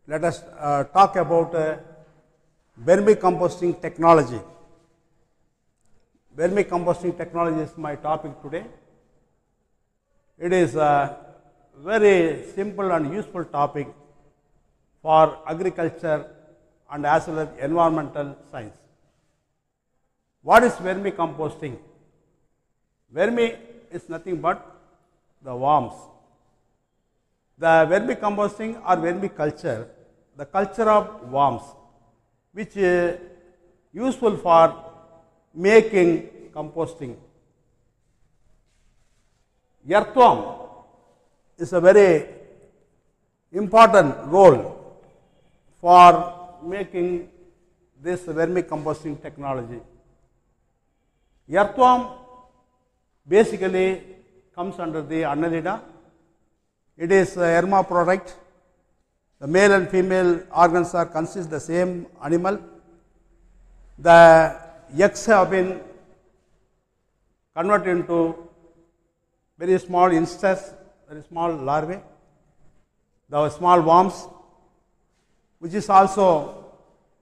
let us talk about vermicomposting technology. Vermicomposting technology is my topic today. It is a very simple and useful topic for agriculture and as well as environmental science. What is vermicomposting? Vermi is nothing but the worms. The vermicomposting or vermiculture, the culture of worms, which is useful for making composting. Earthworm is a very important role for making this vermicomposting technology. Earthworm basically comes under the Annelida. It is a hermaphrodite. The male and female organs are consist the same animal. The eggs have been converted into very small insects, very small larvae, the small worms, which is also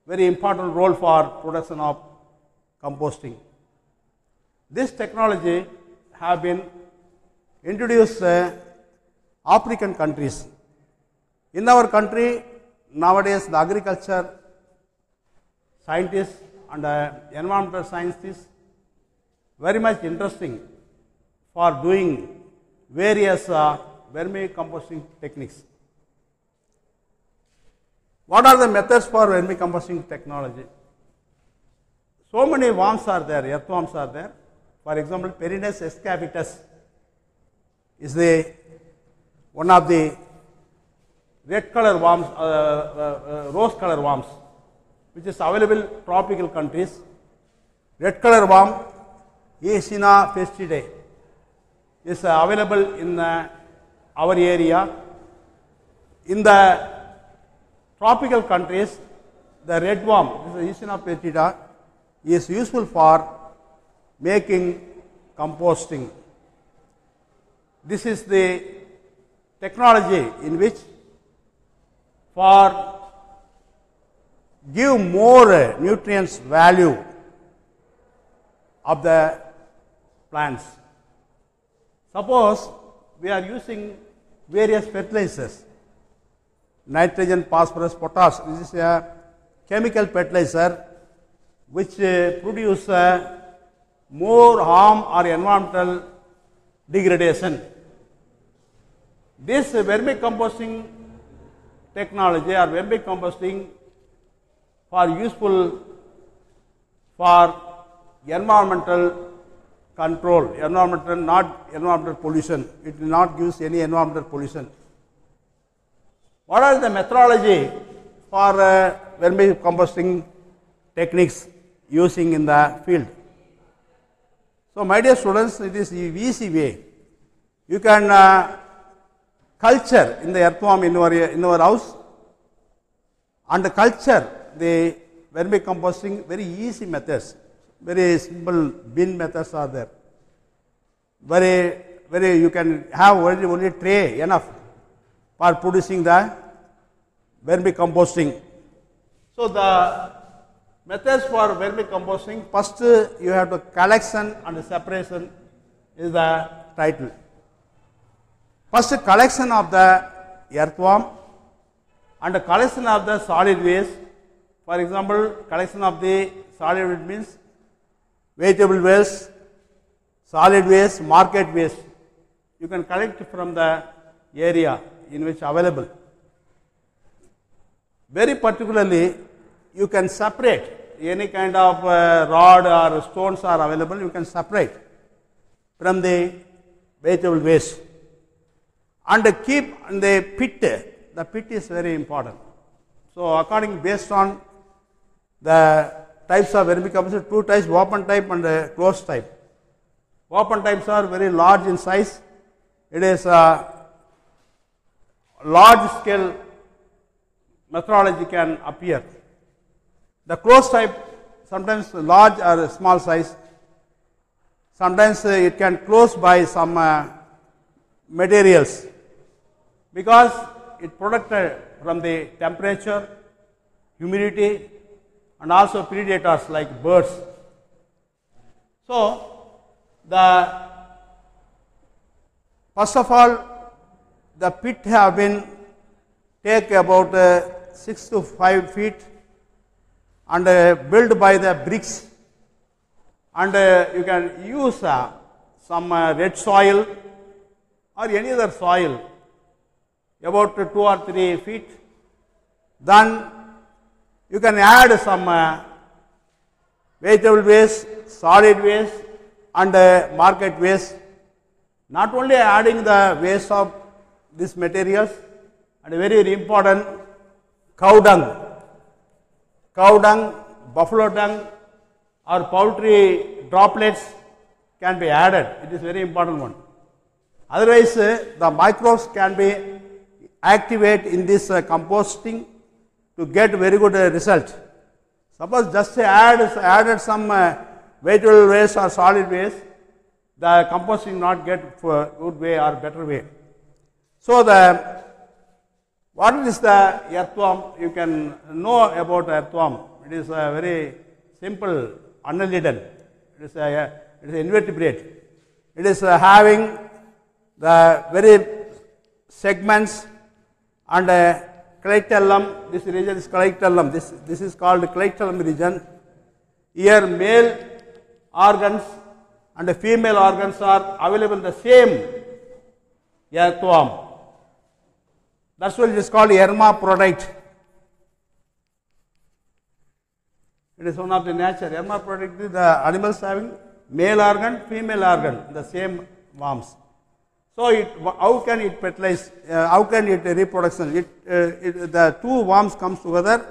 very important role for production of composting. This technology have been introduced African countries. In our country, nowadays the agriculture scientists and environmental scientists very much interesting for doing various vermicomposting techniques. What are the methods for vermicomposting technology? So many worms are there, earthworms are there. For example, Perinus excavatus is one of the red color worms, rose color worms, which is available in tropical countries. Red color worm, Aecina festidae, is available in our area. In the tropical countries, the red worm, this is Aecina festida, is useful for making composting. This is the technology in which for give more nutrients value of the plants. Suppose we are using various fertilizers, nitrogen, phosphorus, potash. This is a chemical fertilizer which produce more harm or environmental degradation. This vermicomposting technology or vermicomposting for useful for environmental control, not environmental pollution. It will not give any environmental pollution. What are the methodology for vermicomposting techniques using in the field? So, my dear students, it is the easy way. You can culture in the earthworm in your house and culture the vermicomposting very easy methods. Very simple bin methods are there. Very you can have only tray enough for producing the vermicomposting. So, the methods for vermicomposting, first you have to collection and separation is the title. First collection of the earthworm and collection of the solid waste. For example, collection of the solid waste means vegetable waste, solid waste, market waste. You can collect from the area in which available. Very particularly, you can separate any kind of rod or stones are available, you can separate from the vegetable waste and keep in the pit. The pit is very important. So, according based on the types of vermicomposting, two types, open type and closed type. Open types are very large in size. It is a large scale methodology can appear. The closed type sometimes large or small size. Sometimes it can close by some materials because it protected from the temperature, humidity, and also predators like birds. So, first of all, the pit have been take about 6 to 5 feet and built by the bricks, and you can use some red soil or any other soil about 2 or 3 feet. Then you can add some vegetable waste, solid waste, and market waste. Not only adding the waste of these materials, and very, very important, cow dung, buffalo dung, or poultry droplets can be added. It is very important one. Otherwise, the microbes can be activate in this composting to get very good result. Suppose just added some vegetable waste or solid waste, the composting not get good way or better way. So what is the earthworm? You can know about earthworm. It is very simple, annelidal. It is invertebrate. It is having the very segments and clitellum. This region is clitellum. This is called clitellum region. Here male organs and female organs are available in the same earthworm. That's why it is called hermaphrodite. It is one of the nature. Hermaphrodite is the animals having male organ, female organ, the same worms. So how can it fertilize? How can it reproduction? The two worms comes together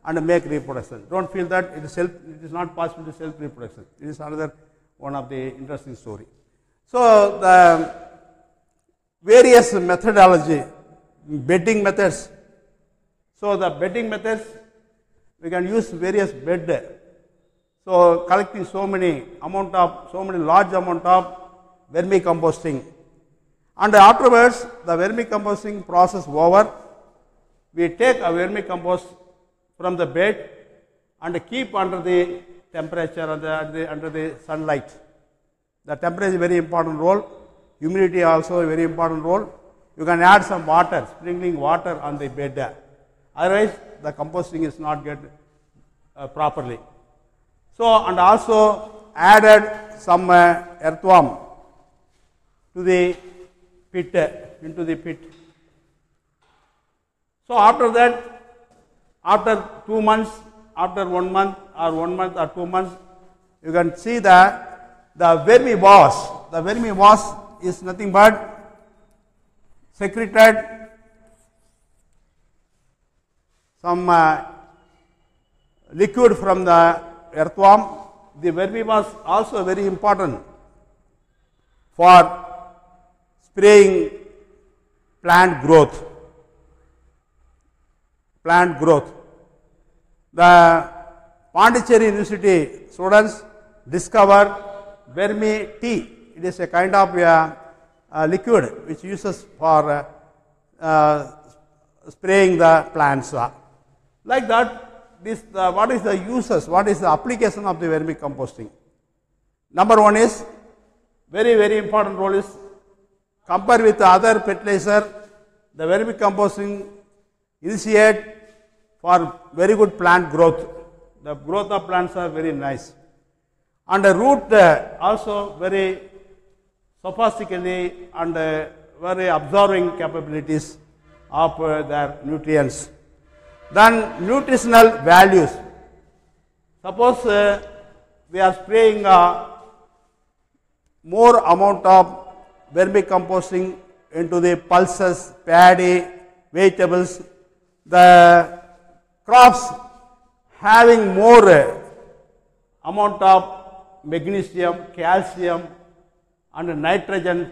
and make reproduction. Don't feel that it is not possible to self reproduction. It is another one of the interesting story. So the various methodology, bedding methods. So the bedding methods, we can use various bed. So collecting so many large amount of vermicomposting. And afterwards, the vermicomposting process over, we take a vermicompost from the bed and keep under the temperature under the sunlight. The temperature is a very important role. Humidity also a very important role. You can add some water, sprinkling water on the bed. Otherwise, the composting is not get properly. So, and also added some earthworm to the pit, into the pit. So, after that, after 2 months, after 1 month or 2 months, you can see that the vermiwash. The vermiwash is nothing but secreted some liquid from the earthworm. The vermiwash also very important for spraying plant growth. The Pondicherry University students discovered vermi tea. It is a kind of liquid which uses for spraying the plants. Like that, what is the uses, what is the application of the vermicomposting? Number one is, very, very important role is, compare with other fertilizer, the vermicomposting initiate for very good plant growth. The growth of plants are very nice. And the root also very sophistically and very absorbing capabilities of their nutrients. Then nutritional values. Suppose we are spraying more amount of vermicomposting into the pulses, paddy, vegetables, the crops having more amount of magnesium, calcium, and nitrogen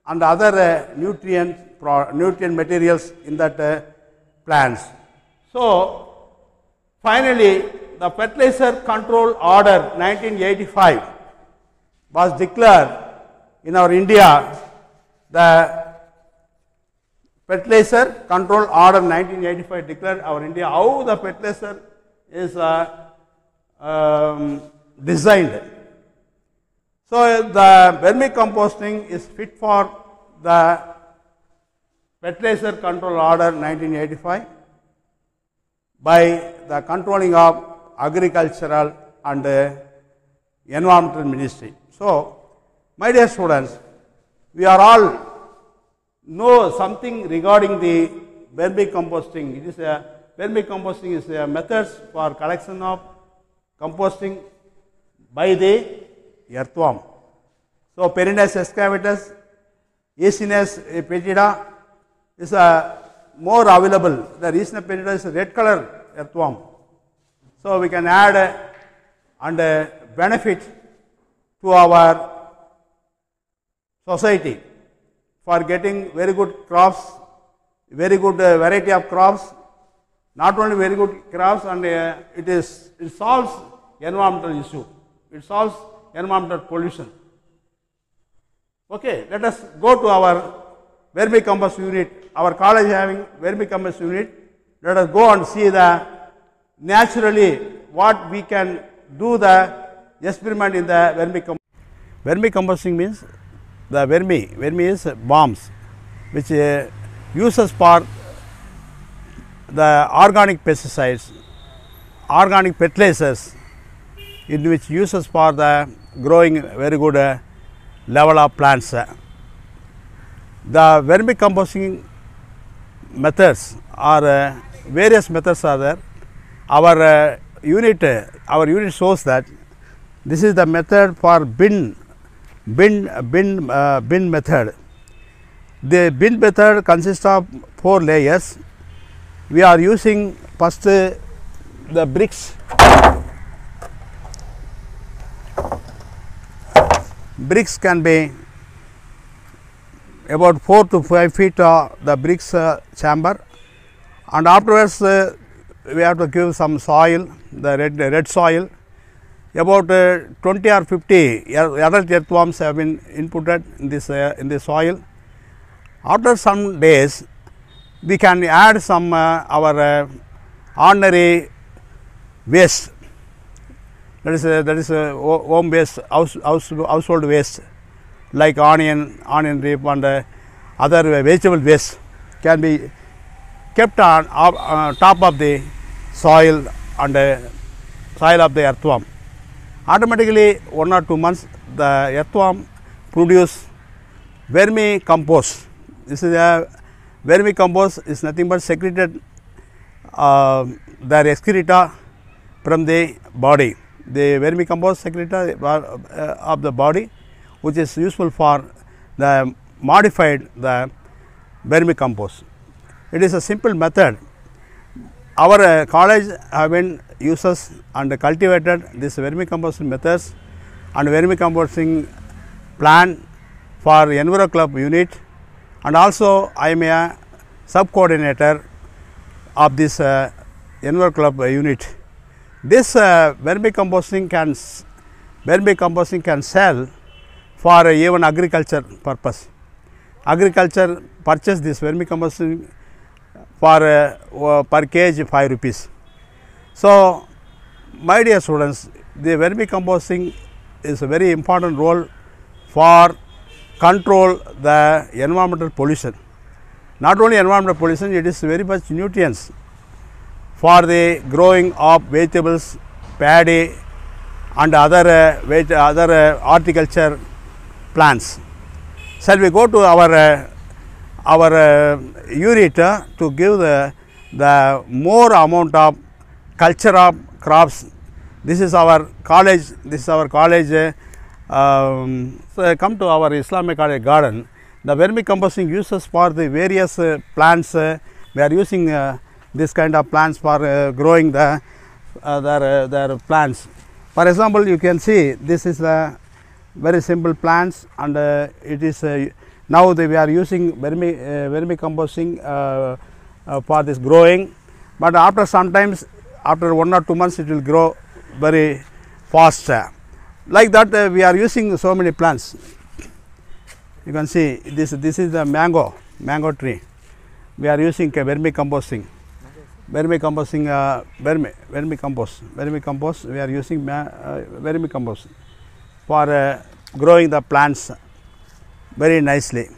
and other nutrient materials in that plants. So, finally, the Fertilizer Control Order 1985 was declared in our India. The Fertilizer Control Order 1985 declared our India how the fertilizer is designed. So, the vermicomposting is fit for the Fertilizer Control Order 1985 by the controlling of Agricultural and Environmental Ministry. So, my dear students, we are all know something regarding the vermicomposting. It is vermicomposting is a methods for collection of composting by the earthworm. So, Perinus excavatus, Acinus petida is more available. The Acinus petida is a red color earthworm. So, we can add and benefit to our society for getting very good crops, very good variety of crops, not only very good crops, and it solves environmental issue, it solves environmental pollution. Okay, let us go to our vermicompost unit. Our college having vermicompost unit. Let us go and see the naturally what we can do the experiment in the vermicompost. Vermicomposting means the vermi is bombs which uses for the organic pesticides, organic fertilizers, in which uses for the growing very good level of plants. The vermicomposting methods are various methods are there. Our unit shows that this is the method for bin method. The bin method consists of 4 layers. We are using first the bricks. Bricks can be about 4 to 5 feet the bricks chamber, and afterwards we have to give some soil, the red soil. About 20 or 50 adult earthworms have been inputted in this soil. After some days, we can add some our ordinary waste. That is home waste, household waste, like onion leaf and other vegetable waste can be kept on top of the soil and soil of the earthworm. Automatically 1 or 2 months the earthworm produce vermicompost. This is a vermicompost is nothing but secreted their excreta from the body. The vermicompost secreta of the body, which is useful for the modified the vermicompost. It is a simple method. Our college have been uses and cultivated this vermicomposting methods and vermicomposting plan for Enviro Club unit, and also I am a sub coordinator of this Enviro Club unit. This vermicomposting can sell for even agriculture purpose. Agriculture purchase this vermicomposting for per kg 5 rupees. So, my dear students, the vermicomposting is a very important role for control the environmental pollution. Not only environmental pollution, it is very much nutrients for the growing of vegetables, paddy and other horticulture plants. Shall we go to our unit to give the more amount of culture of crops. This is our college. So come to our Islamic College garden. The vermicomposting uses for the various plants. We are using this kind of plants for growing their plants. For example, you can see this is a very simple plants, and it is now we are using vermicomposting for this growing, but after sometimes after 1 or 2 months it will grow very fast. Like that we are using so many plants. You can see this is the mango tree. we are using vermicomposting. Vermicomposting, vermicompost. We are using vermicompost for growing the plants very nicely.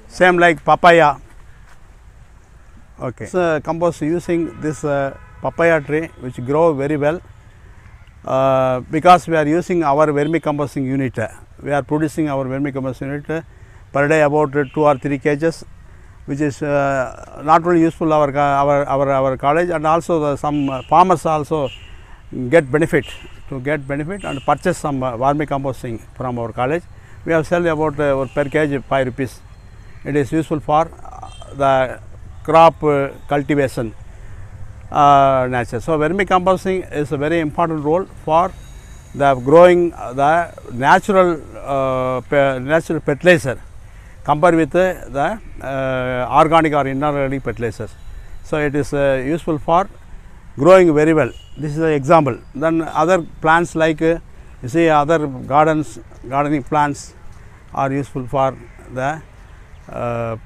Same like papaya. Okay. So, compost using this papaya tree which grow very well because we are using our vermicomposting unit. We are producing our vermicomposting unit per day about 2 or 3 kgs, which is not only useful our college, and also some farmers also get benefit and purchase some vermicomposting from our college. We have sell about per kg 5 rupees. It is useful for the crop cultivation nature. So, vermicomposting is a very important role for the growing the natural fertilizer compared with the organic or inorganic fertilizers. So, it is useful for growing very well. This is an example. Then other plants like you see other gardening plants are useful for the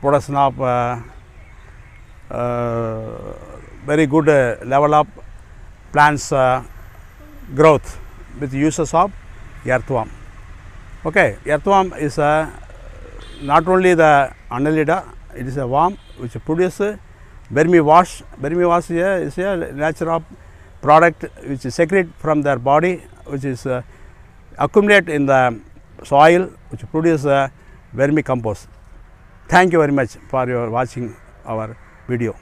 production of very good level of plants growth with uses of earthworm. Okay, earthworm is not only the annelida, it is a worm which produces vermi-wash. Vermi-wash is a natural product which is secrete from their body, which is accumulate in the soil, which produce vermicompost. Thank you very much for your watching our video.